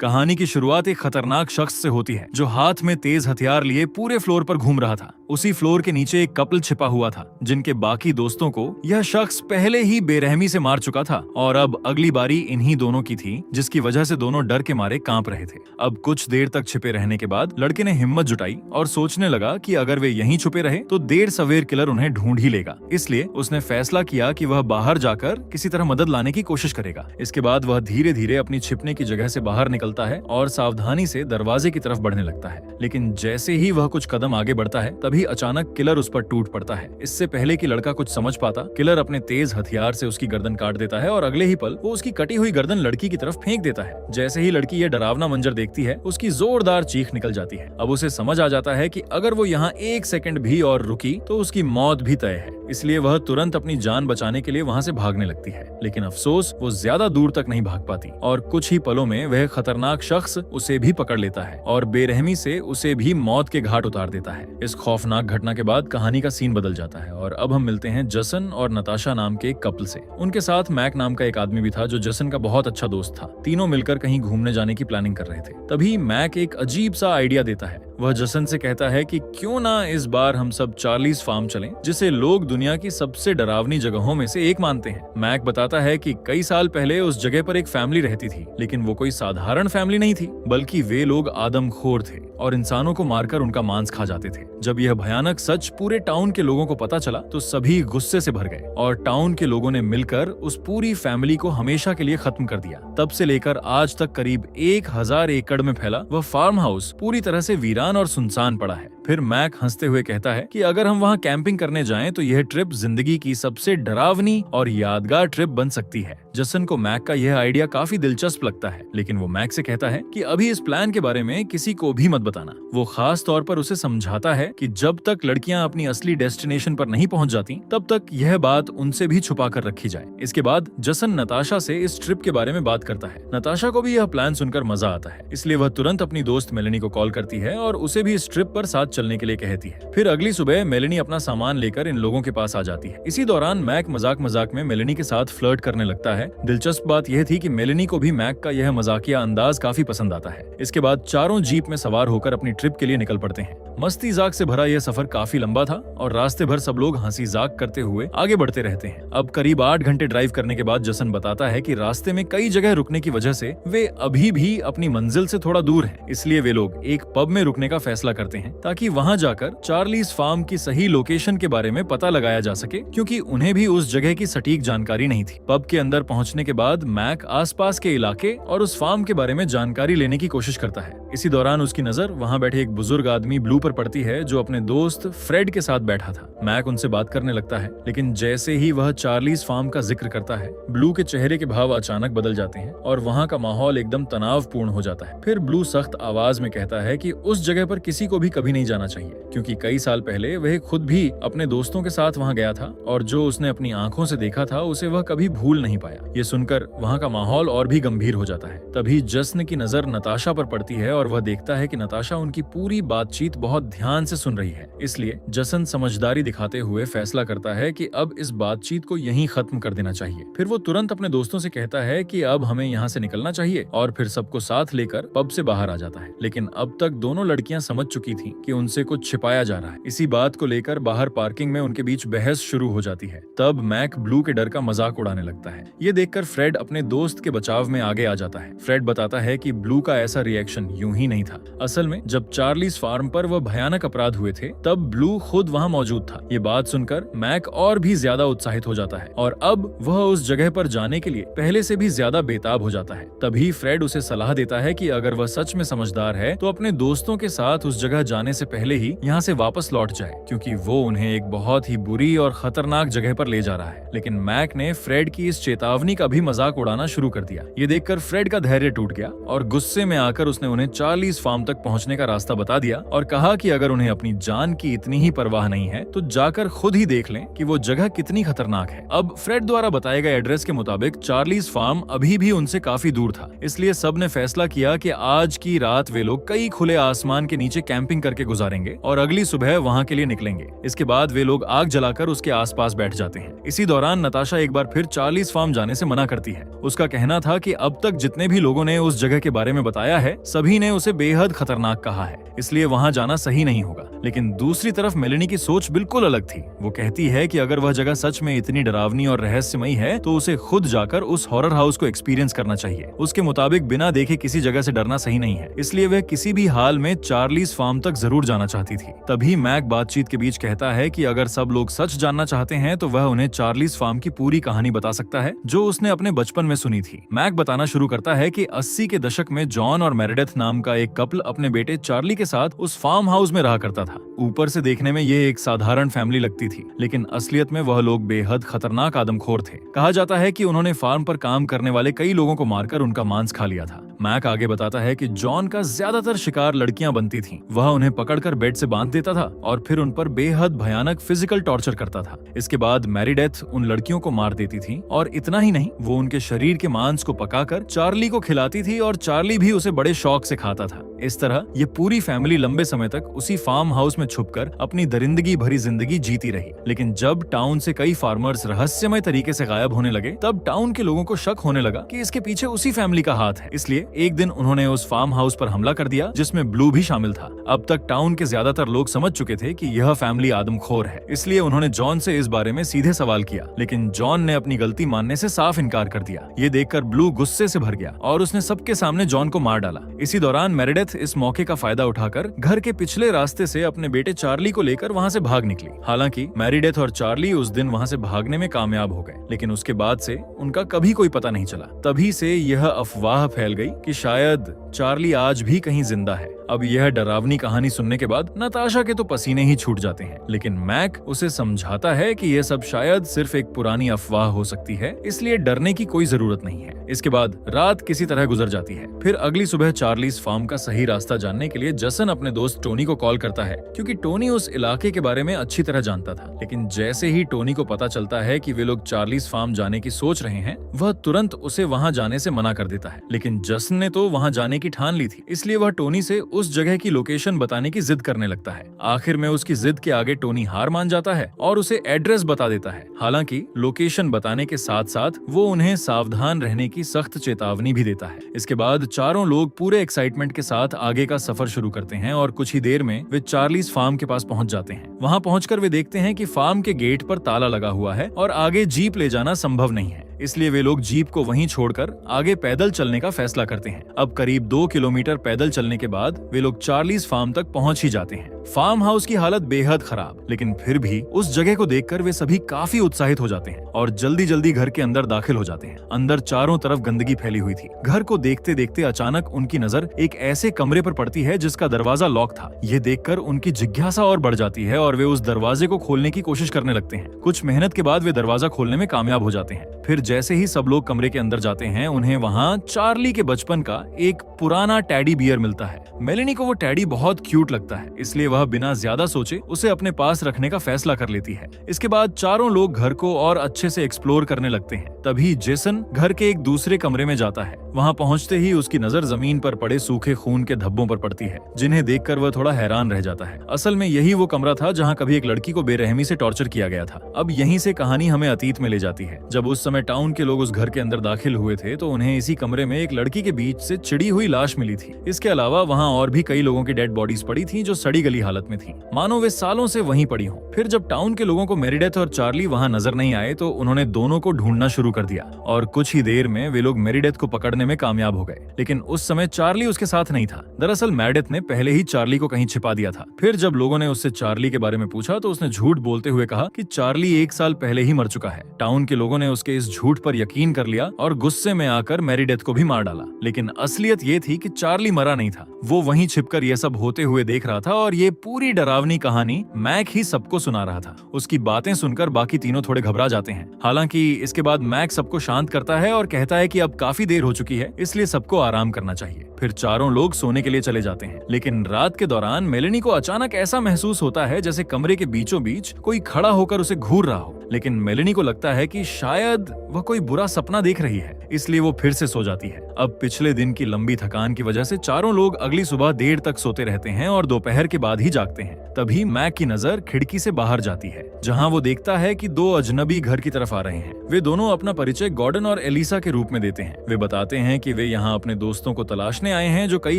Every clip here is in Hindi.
कहानी की शुरुआत एक खतरनाक शख्स से होती है जो हाथ में तेज हथियार लिए पूरे फ्लोर पर घूम रहा था। उसी फ्लोर के नीचे एक कपल छिपा हुआ था जिनके बाकी दोस्तों को यह शख्स पहले ही बेरहमी से मार चुका था और अब अगली बारी इन्हीं दोनों की थी, जिसकी वजह से दोनों डर के मारे कांप रहे थे। अब कुछ देर तक छिपे रहने के बाद लड़के ने हिम्मत जुटाई और सोचने लगा कि अगर वे यहीं छुपे रहे तो देर सवेर किलर उन्हें ढूंढ ही लेगा। इसलिए उसने फैसला किया कि वह बाहर जाकर किसी तरह मदद लाने की कोशिश करेगा। इसके बाद वह धीरे धीरे अपनी छिपने की जगह से बाहर निकलता है और सावधानी से दरवाजे की तरफ बढ़ने लगता है। लेकिन जैसे ही वह कुछ कदम आगे बढ़ता है तभी अचानक किलर उस पर टूट पड़ता है। इससे पहले कि लड़का कुछ समझ पाता, किलर अपने तेज हथियार से उसकी गर्दन काट देता है और अगले ही पल वो उसकी कटी हुई गर्दन लड़की की तरफ फेंक देता है। जैसे ही लड़की यह डरावना मंजर देखती है, उसकी जोरदार चीख निकल जाती है। अब उसे समझ आ जाता है कि अगर वो यहाँ एक सेकंड भी और रुकी तो उसकी मौत भी तय है। इसलिए वह तुरंत अपनी जान बचाने के लिए वहाँ से भागने लगती है। लेकिन अफसोस वो ज्यादा दूर तक नहीं भाग पाती और कुछ ही पलों में वह खतरनाक शख्स उसे भी पकड़ लेता है और बेरहमी से उसे भी मौत के घाट उतार देता है। इस खौफनाक घटना के बाद कहानी का सीन बदल जाता है और अब हम मिलते हैं जसन और नताशा नाम के एक कपल से। उनके साथ मैक नाम का एक आदमी भी था जो जसन का बहुत अच्छा दोस्त था। तीनों मिलकर कहीं घूमने जाने की प्लानिंग कर रहे थे। तभी मैक एक अजीब सा आइडिया देता है। वह जसन से कहता है कि क्यों ना इस बार हम सब चार्लीज फार्म चलें, जिसे लोग दुनिया की सबसे डरावनी जगहों में से एक मानते हैं। मैक बताता है कि कई साल पहले उस जगह पर एक फैमिली रहती थी, लेकिन वो कोई साधारण फैमिली नहीं थी, बल्कि वे लोग आदमखोर थे और इंसानों को मारकर उनका मांस खा जाते थे। जब यह भयानक सच पूरे टाउन के लोगों को पता चला तो सभी गुस्से से भर गए और टाउन के लोगों ने मिलकर उस पूरी फैमिली को हमेशा के लिए खत्म कर दिया। तब से लेकर आज तक करीब 1000 एकड़ में फैला वह फार्म हाउस पूरी तरह से वीरान और सुनसान पड़ा है। फिर मैक हंसते हुए कहता है कि अगर हम वहाँ कैंपिंग करने जाएं तो यह ट्रिप जिंदगी की सबसे डरावनी और यादगार ट्रिप बन सकती है। जसन को मैक का यह आइडिया काफी दिलचस्प लगता है, लेकिन वो मैक से कहता है कि अभी इस प्लान के बारे में किसी को भी मत बताना। वो खास तौर पर उसे समझाता है कि जब तक लड़कियां अपनी असली डेस्टिनेशन पर नहीं पहुंच जाती तब तक यह बात उनसे भी छुपा कर रखी जाए। इसके बाद जसन नताशा से इस ट्रिप के बारे में बात करता है। नताशा को भी यह प्लान सुनकर मजा आता है, इसलिए वह तुरंत अपनी दोस्त मेलेनी को कॉल करती है और उसे भी इस ट्रिप पर साथ चलने के लिए कहती है। फिर अगली सुबह मेलेनी अपना सामान लेकर इन लोगों के पास आ जाती है। इसी दौरान मैक मजाक मजाक में मेलेनी के साथ फ्लर्ट करने लगता है। दिलचस्प बात यह थी कि मेलेनी को भी मैक का यह मजाकिया अंदाज काफी पसंद आता है। इसके बाद चारों जीप में सवार होकर अपनी ट्रिप के लिए निकल पड़ते हैं। मस्ती जाक से भरा यह सफर काफी लंबा था और रास्ते भर सब लोग हंसी जाक करते हुए आगे बढ़ते रहते हैं। अब करीब 8 घंटे ड्राइव करने के बाद जसन बताता है कि रास्ते में कई जगह रुकने की वजह से वे अभी भी अपनी मंजिल से थोड़ा दूर हैं। इसलिए वे लोग एक पब में रुकने का फैसला करते हैं ताकि वहां जाकर चार्लीज फार्म की सही लोकेशन के बारे में पता लगाया जा सके, क्योंकि उन्हें भी उस जगह की सटीक जानकारी नहीं थी। पब के अंदर पहुंचने के बाद मैक आसपास के इलाके और उस फार्म के बारे में जानकारी लेने की कोशिश करता है। इसी दौरान उसकी नजर वहां बैठे एक बुजुर्ग आदमी ब्लू पर पड़ती है जो अपने दोस्त फ्रेड के साथ बैठा था। मैक उनसे बात करने लगता है, लेकिन जैसे ही वह चार्लीज फार्म का जिक्र करता है, ब्लू के चेहरे के भाव अचानक बदल जाते हैं और वहां का माहौल एकदम तनावपूर्ण हो जाता है। फिर ब्लू सख्त आवाज में कहता है कि उस जगह पर किसी को भी कभी नहीं जाना चाहिए, क्योंकि कई साल पहले वह खुद भी अपने दोस्तों के साथ वहां गया था और जो उसने अपनी आंखों से देखा था उसे वह कभी भूल नहीं पाया। ये सुनकर वहां का माहौल और भी गंभीर हो जाता है। तभी जसन की नजर नताशा पर पड़ती है और वह देखता है कि नताशा उनकी पूरी बातचीत बहुत ध्यान से सुन रही है। इसलिए जसन समझदारी दिखाते हुए फैसला करता है कि अब इस बातचीत को यहीं खत्म कर देना चाहिए। फिर वो तुरंत अपने दोस्तों से कहता है कि अब हमें यहाँ से निकलना चाहिए और फिर सबको साथ लेकर पब से बाहर आ जाता है। लेकिन अब तक दोनों लड़कियां समझ चुकी थी कि उनसे कुछ छिपाया जा रहा है। इसी बात को लेकर बाहर पार्किंग में उनके बीच बहस शुरू हो जाती है। तब मैक ब्लू के डर का मजाक उड़ाने लगता है। ये देखकर फ्रेड अपने दोस्त के बचाव में आगे आ जाता है। फ्रेड बताता है कि ब्लू का ऐसा रिएक्शन यूं ही नहीं था। असल में जब चार्लीज फार्म पर वह भयानक अपराध हुए थे तब ब्लू खुद वहां मौजूद था। ये बात सुनकर मैक और भी ज्यादा उत्साहित हो जाता है और अब वह उस जगह पर जाने के लिए पहले से भी ज्यादा बेताब हो जाता है। तभी फ्रेड उसे सलाह देता है कि अगर वह सच में समझदार है तो अपने दोस्तों के साथ उस जगह जाने से पहले ही यहाँ से वापस लौट जाए, क्योंकि वो उन्हें एक बहुत ही बुरी और खतरनाक जगह पर ले जा रहा है। लेकिन मैक ने फ्रेड की इस चेतावनी का भी मजाक उड़ाना शुरू कर दिया। ये देखकर फ्रेड का धैर्य टूट गया और गुस्से में आकर उसने उन्हें 40 फार्म तक पहुंचने का रास्ता बता दिया और कहा कि अगर उन्हें अपनी जान की इतनी ही परवाह नहीं है तो जाकर खुद ही देख लें कि वो जगह कितनी खतरनाक है। अब फ्रेड द्वारा बताए गए एड्रेस के मुताबिक 40 फार्म अभी भी उनसे काफी दूर था, इसलिए सब ने फैसला किया कि आज की रात वे लोग कई खुले आसमान के नीचे कैंपिंग करके गुजारेंगे और अगली सुबह वहां के लिए निकलेंगे। इसके बाद वे लोग आग जलाकर उसके आसपास बैठ जाते हैं। इसी दौरान नताशा एक बार फिर 40 फार्म जाने से मना करती है। उसका कहना था कि अब तक जितने भी लोगों ने उस जगह के बारे में बताया है सभी ने उसे बेहद खतरनाक कहा है, इसलिए वहां जाना सही नहीं होगा। लेकिन दूसरी तरफ मेलेनी की सोच बिल्कुल अलग थी। वो कहती है कि अगर वह जगह सच में इतनी डरावनी और रहस्यमयी है तो उसे खुद जाकर उस हॉरर हाउस को एक्सपीरियंस करना चाहिए। उसके मुताबिक बिना देखे किसी जगह से डरना सही नहीं है, इसलिए वह किसी भी हाल में 40 फार्म तक जरूर जाना चाहती थी। तभी मैक बातचीत के बीच कहता है कि अगर सब लोग सच जानना चाहते हैं तो वह उन्हें 40 फार्म की पूरी कहानी बता सकता है जो उसने अपने बचपन में सुनी थी। मैक बताना शुरू करता है कि 80 के दशक में जॉन और मेरेडिथ नाम का एक कपल अपने बेटे चार्ली के साथ उस फार्म हाउस में रहा करता था। ऊपर से देखने में ये एक साधारण फैमिली लगती थी, लेकिन असलियत में वह लोग बेहद खतरनाक आदमखोर थे। कहा जाता है कि उन्होंने फार्म पर काम करने वाले कई लोगों को मारकर उनका मांस खा लिया था। मैक आगे बताता है कि जॉन का ज्यादातर शिकार लड़कियां बनती थीं। वह उन्हें पकड़कर बेड से बांध देता था और फिर उन पर बेहद भयानक फिजिकल टॉर्चर करता था। इसके बाद मेरिडेथ उन लड़कियों को मार देती थी और इतना ही नहीं, वो उनके शरीर के मांस को पकाकर चार्ली को खिलाती थी और चार्ली भी उसे बड़े शौक से खाता था। इस तरह ये पूरी फैमिली लंबे समय तक उसी फार्म हाउस में छुपकर अपनी दरिंदगी भरी जिंदगी जीती रही। लेकिन जब टाउन से कई फार्मर्स रहस्यमय तरीके से गायब होने लगे तब टाउन के लोगों को शक होने लगा कि इसके पीछे उसी फैमिली का हाथ है। इसलिए एक दिन उन्होंने उस फार्म हाउस पर हमला कर दिया जिसमें ब्लू भी शामिल था। अब तक टाउन के ज्यादातर लोग समझ चुके थे कि यह फैमिली आदमखोर है, इसलिए उन्होंने जॉन से इस बारे में सीधे सवाल किया, लेकिन जॉन ने अपनी गलती मानने से साफ इनकार कर दिया। ये देखकर ब्लू गुस्से से भर गया और उसने सबके सामने जॉन को मार डाला। इसी दौरान मेरिडेथ इस मौके का फायदा उठाकर घर के पिछले रास्ते से अपने बेटे चार्ली को लेकर वहां से भाग निकली। हालांकि मेरिडेथ और चार्ली उस दिन वहां से भागने में कामयाब हो गए, लेकिन उसके बाद से उनका कभी कोई पता नहीं चला। तभी से यह अफवाह फैल गई कि शायद चार्ली आज भी कहीं जिंदा है। अब यह डरावनी कहानी सुनने के बाद नताशा के तो पसीने ही छूट जाते हैं, लेकिन मैक उसे समझाता है कि यह सब शायद सिर्फ एक पुरानी अफवाह हो सकती है, इसलिए डरने की कोई जरूरत नहीं है। इसके बाद रात किसी तरह गुजर जाती है। फिर अगली सुबह चार्लीज फार्म का सही रास्ता जानने के लिए जसन अपने दोस्त टोनी को कॉल करता है, क्योंकि टोनी उस इलाके के बारे में अच्छी तरह जानता था। लेकिन जैसे ही टोनी को पता चलता है कि वे लोग चार्लीज फार्म जाने की सोच रहे हैं, वह तुरंत उसे वहां जाने से मना कर देता है। लेकिन जसन ने तो वहां जाने की ठान ली थी, इसलिए वह टोनी से उस जगह की लोकेशन बताने की जिद करने लगता है। आखिर में उसकी जिद के आगे टोनी हार मान जाता है और उसे एड्रेस बता देता है। हालांकि लोकेशन बताने के साथ साथ वो उन्हें सावधान रहने की सख्त चेतावनी भी देता है। इसके बाद चारों लोग पूरे एक्साइटमेंट के साथ आगे का सफर शुरू करते हैं और कुछ ही देर में वे चार्लीज फार्म के पास पहुंच जाते हैं। वहां पहुंचकर वे देखते हैं कि फार्म के गेट पर ताला लगा हुआ है और आगे जीप ले जाना संभव नहीं है, इसलिए वे लोग जीप को वहीं छोड़कर आगे पैदल चलने का फैसला करते हैं। अब करीब 2 किलोमीटर पैदल चलने के बाद वे लोग चार्लीज फार्म तक पहुंच ही जाते हैं। फार्म हाउस की हालत बेहद खराब, लेकिन फिर भी उस जगह को देखकर वे सभी काफी उत्साहित हो जाते हैं और जल्दी जल्दी घर के अंदर दाखिल हो जाते हैं। अंदर चारों तरफ गंदगी फैली हुई थी। घर को देखते देखते अचानक उनकी नजर एक ऐसे कमरे पर पड़ती है जिसका दरवाजा लॉक था। ये देखकर उनकी जिज्ञासा और बढ़ जाती है और वे उस दरवाजे को खोलने की कोशिश करने लगते हैं। कुछ मेहनत के बाद वे दरवाजा खोलने में कामयाब हो जाते हैं। फिर जैसे ही सब लोग कमरे के अंदर जाते हैं, उन्हें वहाँ चार्ली के बचपन का एक पुराना टैडी बियर मिलता है। मेलेनी को वो टैडी बहुत क्यूट लगता है, इसलिए वह बिना ज्यादा सोचे उसे अपने पास रखने का फैसला कर लेती है। इसके बाद चारों लोग घर को और अच्छे से एक्सप्लोर करने लगते हैं। तभी जेसन घर के एक दूसरे कमरे में जाता है। वहाँ पहुँचते ही उसकी नजर जमीन पर पड़े सूखे खून के धब्बों पर पड़ती है, जिन्हें देखकर वह थोड़ा हैरान रह जाता है। असल में यही वो कमरा था जहाँ कभी एक लड़की को बेरहमी से टॉर्चर किया गया था। अब यहीं से कहानी हमें अतीत में ले जाती है। जब उस समय टाउन के लोग उस घर के अंदर दाखिल हुए थे तो उन्हें इसी कमरे में एक लड़की के बीच से चिड़ी हुई लाश मिली थी। इसके अलावा वहाँ और भी कई लोगों की डेड बॉडीज पड़ी थी जो सड़ी गली हालत में थी, मानो वे सालों से वहीं पड़ी हों। फिर जब टाउन के लोगों को मेरिडेथ और चार्ली वहाँ नजर नहीं आए तो उन्होंने दोनों को ढूंढना शुरू कर दिया और कुछ ही देर में वे लोग मेरिडेथ को पकड़ने में कामयाब हो गए। लेकिन उस समय चार्ली उसके साथ नहीं था। दरअसल मेरिडेथ ने पहले ही चार्ली को कहीं छिपा दिया था। फिर जब लोगों ने उससे चार्ली के बारे में पूछा तो उसने झूठ बोलते हुए कहा कि चार्ली 1 साल पहले ही मर चुका है। टाउन के लोगों ने उसके इस झूठ पर यकीन कर लिया और गुस्से में आकर मेरिडेथ को भी मार डाला। लेकिन असलियत ये थी कि चार्ली मरा नहीं था। वो वहीं छिपकर यह सब होते हुए देख रहा था और ये ये पूरी डरावनी कहानी मैक ही सबको सुना रहा था। उसकी बातें सुनकर बाकी तीनों थोड़े घबरा जाते हैं। हालांकि इसके बाद मैक सबको शांत करता है और कहता है कि अब काफी देर हो चुकी है, इसलिए सबको आराम करना चाहिए। फिर चारों लोग सोने के लिए चले जाते हैं। लेकिन रात के दौरान मेलेनी को अचानक ऐसा महसूस होता है जैसे कमरे के बीचों बीच कोई खड़ा होकर उसे घूर रहा हो। लेकिन मेलेनी को लगता है कि शायद वह कोई बुरा सपना देख रही है, इसलिए वो फिर से सो जाती है। अब पिछले दिन की लंबी थकान की वजह से चारों लोग अगली सुबह देर तक सोते रहते हैं और दोपहर के बाद ही जागते हैं। तभी मैक की नजर खिड़की से बाहर जाती है, जहां वो देखता है कि दो अजनबी घर की तरफ आ रहे हैं। वे दोनों अपना परिचय गॉर्डन और एलिसा के रूप में देते हैं। वे बताते हैं कि वे यहाँ अपने दोस्तों को तलाशने आए हैं जो कई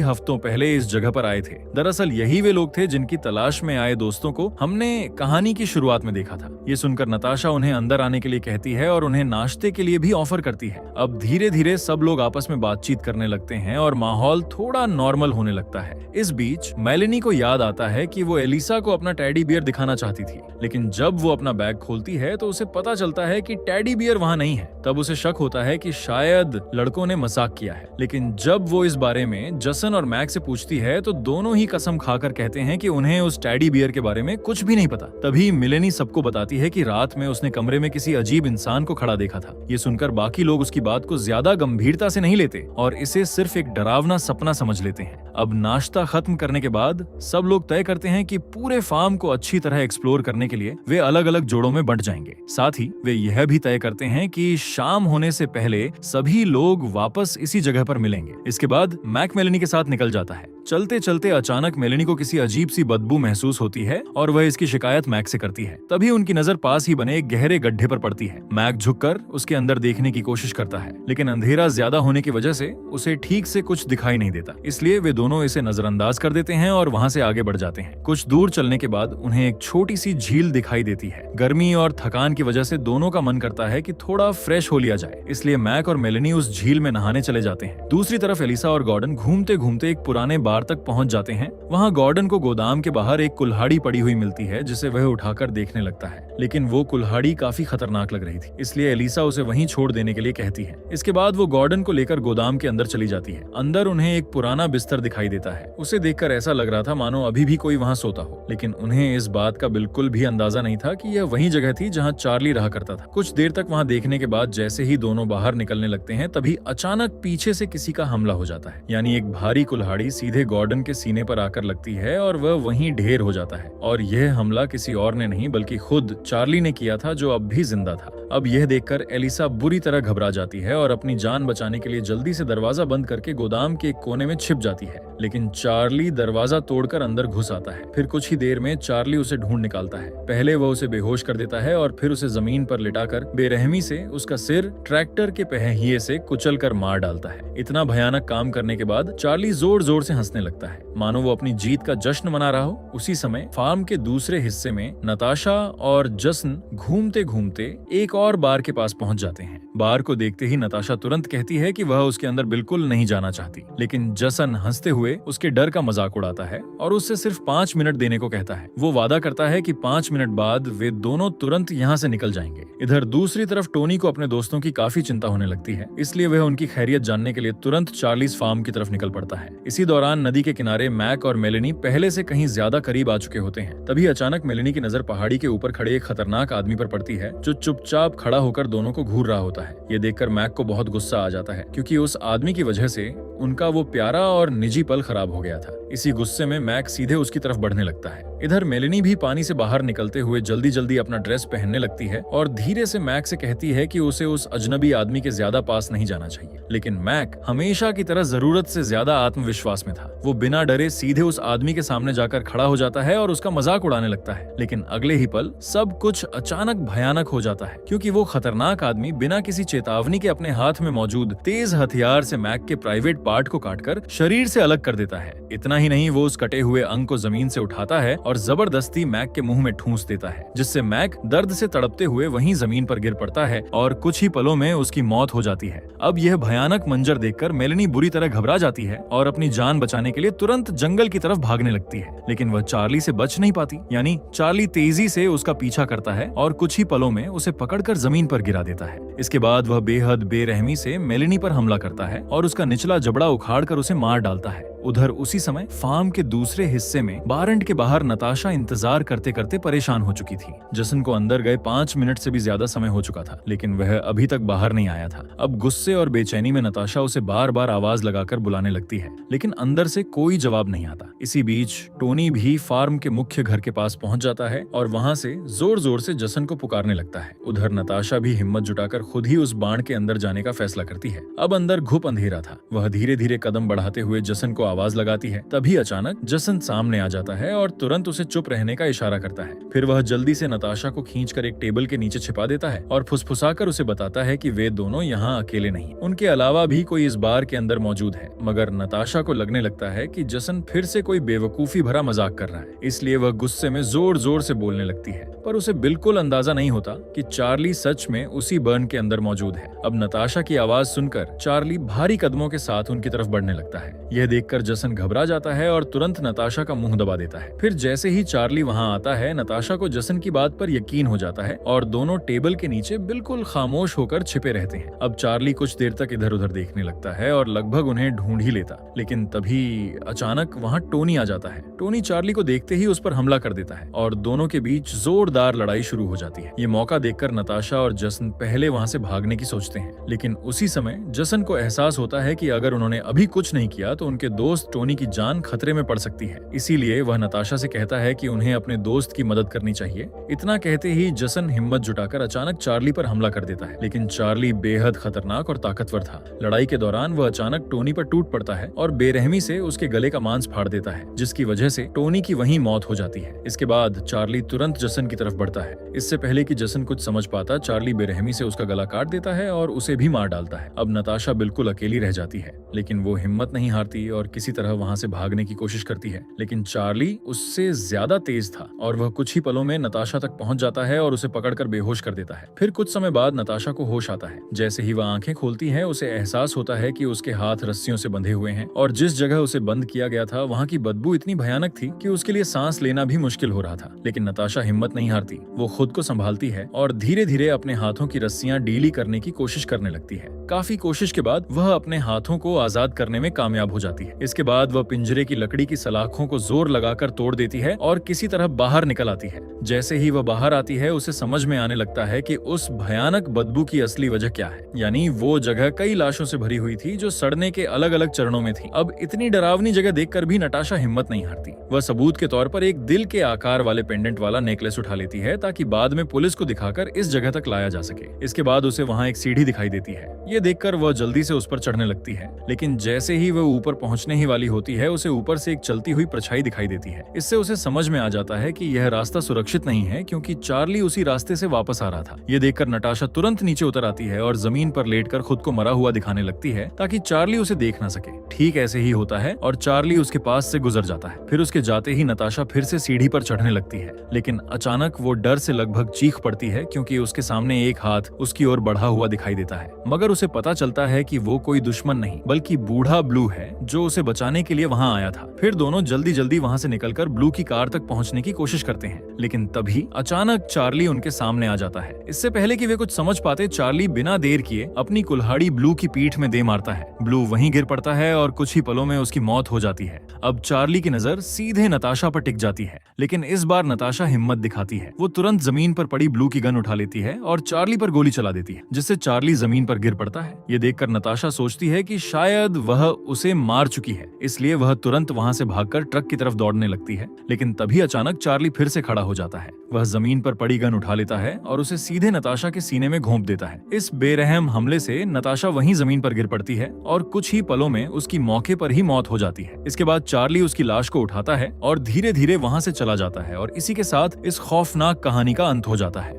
हफ्तों पहले इस जगह पर आए थे। दरअसल यही वे लोग थे जिनकी तलाश में आए दोस्तों को हमने कहानी की शुरुआत में देखा था। ये सुनकर नताशा उन्हें अंदर आने के लिए कहती है और उन्हें नाश्ते के लिए भी ऑफर करती है। अब धीरे धीरे सब लोग आपस में बातचीत करने लगते हैं और माहौल थोड़ा नॉर्मल होने लगता है। इस बीच मेलेनी को याद आता है कि वो एलिसा को अपना टेडी बियर दिखाना चाहती थी, लेकिन जब वो अपना बैग खोलती है तो उसे पता चलता है कि टेडी बियर वहाँ नहीं है। तब उसे शक होता है कि शायद लड़कों ने मजाक किया है। लेकिन जब वो इस बारे में जसन और मैक से पूछती है तो दोनों ही कसम खाकर कहते हैं कि उन्हें उस टेडी बियर के बारे में कुछ भी नहीं पता। तभी मेलेनी सबको बताती है कि रात में उसने कमरे में किसी अजीब इंसान को खड़ा देखा था। ये सुनकर बाकी लोग उसकी बात को ज्यादा गंभीरता से नहीं लेते और इसे सिर्फ एक डरावना सपना समझ लेते हैं। अब नाश्ता खत्म करने के बाद सब लोग तय करते हैं कि पूरे फार्म को अच्छी तरह एक्सप्लोर करने के लिए वे अलग अलग जोड़ों में बंट जाएंगे। साथ ही वे यह भी तय करते हैं कि शाम होने से पहले सभी लोग वापस इसी जगह पर मिलेंगे। इसके बाद मैक मेलेनी के साथ निकल जाता है। चलते चलते अचानक मेलेनी को किसी अजीब सी बदबू महसूस होती है और वह इसकी शिकायत मैक से करती है। तभी उनकी नजर पास ही बने एक गहरे गड्ढे पर पड़ती है। मैक झुककर उसके अंदर देखने की कोशिश करता है, लेकिन अंधेरा ज्यादा होने की वजह से उसे ठीक से कुछ दिखाई नहीं देता, इसलिए वे दोनों इसे नजरअंदाज कर देते हैं और वहां से आगे बढ़ जाते हैं। कुछ दूर चलने के बाद उन्हें एक छोटी सी झील दिखाई देती है। गर्मी और थकान की वजह से दोनों का मन करता है कि थोड़ा फ्रेश हो लिया जाए, इसलिए मैक और मेलेनी उस झील में नहाने चले जाते हैं। दूसरी तरफ एलिसा और गॉर्डन घूमते घूमते एक पुराने बार तक पहुंच जाते हैं। वहां गॉर्डन को गोदाम के बाहर एक कुल्हाड़ी पड़ी हुई मिलती है, जिसे वह उठाकर देखने लगता है, लेकिन वो कुल्हाड़ी काफी खतरनाक लग रही थी, इसलिए एलिसा उसे वहीं छोड़ देने के लिए कहती है। इसके बाद वो गॉर्डन को लेकर गोदाम के अंदर चली जाती है। अंदर उन्हें एक पुराना बिस्तर दिखाई देता है। उसे देखकर ऐसा लग रहा था मानो अभी भी कोई वहां सोता हो, लेकिन उन्हें इस बात का बिल्कुल भी अंदाजा नहीं था कि यह वही जगह थी जहां चार्ली रहा करता था। कुछ देर तक वहां देखने के बाद जैसे ही दोनों बाहर निकलने लगते हैं, तभी अचानक पीछे से किसी का हमला हो जाता है। यानी एक भारी कुल्हाड़ी सीधे गॉर्डन के सीने पर आकर लगती है और वह वहीं ढेर हो जाता है। और यह हमला किसी और ने नहीं बल्कि खुद चार्ली ने किया था, जो अब भी जिंदा था। अब यह देखकर एलिसा बुरी तरह घबरा जाती है और अपनी जान बचाने के लिए जल्दी से दरवाजा बंद करके गोदाम के एक कोने में छिप जाती है। लेकिन चार्ली दरवाजा तोड़कर अंदर घुस आता है। फिर कुछ ही देर में चार्ली उसे ढूंढ निकालता है। पहले वह उसे बेहोश कर देता है और फिर उसे जमीन पर लिटाकर बेरहमी से उसका सिर ट्रैक्टर के पहिए से कुचलकर मार डालता है। इतना भयानक काम करने के बाद चार्ली जोर जोर से हंसने लगता है, मानो वो अपनी जीत का जश्न मना रहा हो। उसी समय फार्म के दूसरे हिस्से में नताशा और जसन घूमते घूमते एक और बार के पास पहुंच जाते हैं। बार को देखते ही नताशा तुरंत कहती है कि वह उसके अंदर बिल्कुल नहीं जाना चाहती, लेकिन जसन हंसते हुए उसके डर का मजाक उड़ाता है और उससे सिर्फ 5 मिनट देने को कहता है। वो वादा करता है कि 5 मिनट बाद वे दोनों तुरंत यहाँ से निकल जाएंगे। इधर दूसरी तरफ टोनी को अपने दोस्तों की काफी चिंता होने लगती है, इसलिए वह उनकी खैरियत जानने के लिए तुरंत चार्लीज फार्म की तरफ निकल पड़ता है। इसी दौरान नदी के किनारे मैक और मेलेनी पहले से कहीं ज्यादा करीब आ चुके होते हैं। तभी अचानक मेलेनी की नजर पहाड़ी के ऊपर खड़े एक खतरनाक आदमी पर पड़ती है, जो चुपचाप खड़ा होकर दोनों को घूर रहा होता है। ये देखकर मैक को बहुत गुस्सा आ जाता है, क्योंकि उस आदमी की वजह से उनका वो प्यारा और निजी पल खराब हो गया था। इसी गुस्से में मैक सीधे उसकी तरफ बढ़ने लगता है। इधर मेलेनी भी पानी से बाहर निकलते हुए जल्दी जल्दी अपना ड्रेस पहनने लगती है और धीरे से मैक से कहती है कि उसे उस अजनबी आदमी के ज्यादा पास नहीं जाना चाहिए। लेकिन मैक हमेशा की तरह जरूरत से ज्यादा आत्मविश्वास में था। वो बिना डरे सीधे उस आदमी के सामने जाकर खड़ा हो जाता है और उसका मजाक उड़ाने लगता है। लेकिन अगले ही पल सब कुछ अचानक भयानक हो जाता है, क्योंकि वो खतरनाक आदमी बिना किसी चेतावनी के अपने हाथ में मौजूद तेज हथियार से मैक के प्राइवेट पार्ट को काटकर शरीर से अलग कर देता है। इतना ही नहीं, वो उस कटे हुए अंग को जमीन से उठाता है और जबरदस्ती मैक के मुंह में ठूंस देता है, जिससे मैक दर्द से तड़पते हुए वहीं जमीन पर गिर पड़ता है और कुछ ही पलों में उसकी मौत हो जाती है। अब यह भयानक मंजर देखकर मेलेनी बुरी तरह घबरा जाती है और अपनी जान बचाने के लिए तुरंत जंगल की तरफ भागने लगती है, लेकिन वह चार्ली से बच नहीं पाती। यानी चार्ली तेजी से उसका पीछा करता है और कुछ ही पलों में उसे पकड़कर जमीन पर गिरा देता है। इसके बाद वह बेहद बेरहमी से मेलेनी पर हमला करता है और उसका निचला जबड़ा उखाड़कर उसे मार डालता है। उधर उसी समय फार्म के दूसरे हिस्से में बारंट के बाहर नताशा इंतजार करते करते परेशान हो चुकी थी। जसन को अंदर गए 5 मिनट से भी ज्यादा समय हो चुका था, लेकिन वह अभी तक बाहर नहीं आया था। अब गुस्से और बेचैनी में नताशा उसे बार बार आवाज लगाकर बुलाने लगती है, लेकिन अंदर से कोई जवाब नहीं आता। इसी बीच टोनी भी फार्म के मुख्य घर के पास पहुंच जाता है और वहां से जोर जोर से जसन को पुकारने लगता है। उधर नताशा भी हिम्मत जुटाकर खुद ही उस बाण के अंदर जाने का फैसला करती है। अब अंदर घुप अंधेरा था। वह धीरे धीरे कदम बढ़ाते हुए जसन को आवाज लगाती है। तभी अचानक जसन सामने आ जाता है और तुरंत उसे चुप रहने का इशारा करता है। फिर वह जल्दी से नताशा को खींचकर एक टेबल के नीचे छिपा देता है और फुसफुसाकर उसे बताता है कि वे दोनों यहाँ अकेले नहीं, उनके अलावा भी कोई इस बार के अंदर मौजूद है। मगर नताशा को लगने लगता है कि जसन फिर से कोई बेवकूफी भरा मजाक कर रहा है, इसलिए वह गुस्से में जोर जोर से बोलने लगती है। पर उसे बिल्कुल अंदाजा नहीं होता कि चार्ली सच में उसी बर्न के अंदर मौजूद है। अब नताशा की आवाज सुनकर चार्ली भारी कदमों के साथ उनकी तरफ बढ़ने लगता है। यह देखकर जसन घबरा जाता है और तुरंत नताशा का मुंह दबा देता है। फिर जैसे ही चार्ली वहां आता है, नताशा को जसन की बात पर यकीन हो जाता है और दोनों टेबल के नीचे बिल्कुल खामोश होकर छिपे रहते हैं। अब चार्ली कुछ देर तक इधर उधर देखने लगता है और लगभग उन्हें ढूंढ ही लेता, लेकिन तभी अचानक वहां टोनी आ जाता है। टोनी चार्ली को देखते ही उस पर हमला कर देता है और दोनों के बीच जोरदार लड़ाई शुरू हो जाती है। ये मौका देखकर नताशा और जसन पहले वहां से भागने की सोचते हैं, लेकिन उसी समय जसन को एहसास होता है कि अगर उन्होंने अभी कुछ नहीं किया तो उनके दोस्त टोनी की जान खतरे में पड़ सकती है। इसीलिए वह नताशा से कहता है कि उन्हें अपने दोस्त की मदद करनी चाहिए। इतना कहते ही जसन हिम्मत जुटाकर अचानक चार्ली पर हमला कर देता है, लेकिन चार्ली बेहद खतरनाक और ताकतवर था। लड़ाई के दौरान वह अचानक टोनी पर टूट पड़ता है और बेरहमी से उसके गले का मांस फाड़ देता है, जिसकी वजह से टोनी की वहीं मौत हो जाती है। इसके बाद चार्ली तुरंत जसन की तरफ बढ़ता है। इससे पहले कि जसन कुछ समझ पाता, चार्ली बेरहमी से उसका गला काट देता है और उसे भी मार डालता है। अब नताशा बिल्कुल अकेली रह जाती है, लेकिन वो हिम्मत नहीं हारती और किसी तरह वहां से भागने की कोशिश करती है। लेकिन चार्ली उससे ज्यादा तेज था और वह कुछ ही पलों में नताशा तक पहुंच जाता है और उसे पकड़कर बेहोश कर देता है। फिर कुछ समय बाद नताशा को होश आता है। जैसे ही वह आंखें खोलती है, उसे एहसास होता है कि उसके हाथ रस्सियों से बंधे हुए हैं और जिस जगह उसे बंद किया गया था वहां की बदबू इतनी भयानक थी कि उसके लिए सांस लेना भी मुश्किल हो रहा था। लेकिन नताशा हिम्मत नहीं हारती। वो खुद को संभालती है और धीरे धीरे अपने हाथों की रस्सियां ढीली करने की कोशिश करने लगती है। काफी कोशिश के बाद वह अपने हाथों को आजाद करने में कामयाब हो जाती है। इसके बाद वह पिंजरे की लकड़ी की सलाखों को जोर लगाकर तोड़ देती है और किसी तरह बाहर निकल आती है। जैसे ही वह बाहर आती है, उसे समझ में आने लगता है कि उस भयानक बदबू की असली वजह क्या है। यानी वो जगह कई लाशों से भरी हुई थी जो सड़ने के अलग अलग चरणों में थी। अब इतनी डरावनी जगह देखकर भी नताशा हिम्मत नहीं हारती। वह सबूत के तौर पर एक दिल के आकार वाले पेंडेंट वाला नेकलेस उठा लेती है ताकि बाद में पुलिस को दिखाकर इस जगह तक लाया जा सके। इसके बाद उसे वहां एक सीढ़ी दिखाई देती है। ये देखकर वह जल्दी से उस पर चढ़ने लगती है, लेकिन जैसे ही वह ऊपर पहुंचने ही वाली होती है, उसे ऊपर से एक चलती हुई परछाई दिखाई देती है। इससे उसे समझ में आ जाता है कि यह रास्ता सुरक्षित नहीं है, क्योंकि चार्ली उसी रास्ते से वापस आ रहा था। ये देखकर नताशा तुरंत नीचे उतर आती है और जमीन पर लेटकर खुद को मरा हुआ दिखाने लगती है ताकि चार्ली उसे देख ना सके। ठीक ऐसे ही होता है और चार्ली उसके पास से गुजर जाता है। फिर उसके जाते ही नताशा फिर से सीढ़ी पर चढ़ने लगती है, लेकिन अचानक वो डर से लगभग चीख पड़ती है, क्योंकि उसके सामने एक हाथ उसकी ओर बढ़ा हुआ दिखाई देता है। मगर उसे पता चलता है कि वो कोई दुश्मन नहीं बल्कि बूढ़ा ब्लू है, जो उसे बचाने के लिए वहां आया था। फिर दोनों जल्दी जल्दी वहां से निकलकर ब्लू की कार तक पहुंचने की कोशिश करते हैं, लेकिन तभी अचानक चार्ली उनके सामने आ जाता है। इससे पहले कि वे कुछ समझ पाते, चार्ली बिना देर किए अपनी कुल्हाड़ी ब्लू की पीठ में दे मारता है। ब्लू वहीं गिर पड़ता है और कुछ ही पलों में उसकी मौत हो जाती है। अब चार्ली की नजर सीधे नताशा पर टिक जाती है, लेकिन इस बार नताशा हिम्मत दिखाती है। वो तुरंत जमीन पर पड़ी ब्लू की गन उठा लेती है और चार्ली पर गोली चला देती है, जिससे चार्ली जमीन पर गिर पड़ता है। ये देखकर नताशा सोचती है कि शायद वह उसे मार चुकी है, इसलिए वह तुरंत वहां से भागकर ट्रक की तरफ दौड़ने लगती है। लेकिन तभी अचानक चार्ली फिर से खड़ा हो जाता है। वह जमीन पर पड़ी गन उठा लेता है और उसे सीधे नताशा के सीने में घोंप देता है। इस बेरहम हमले से नताशा वहीं जमीन पर गिर पड़ती है और कुछ ही पलों में उसकी मौके पर ही मौत हो जाती है। इसके बाद चार्ली उसकी लाश को उठाता है और धीरे धीरे वहां से चला जाता है और इसी के साथ इस खौफनाक कहानी का अंत हो जाता है।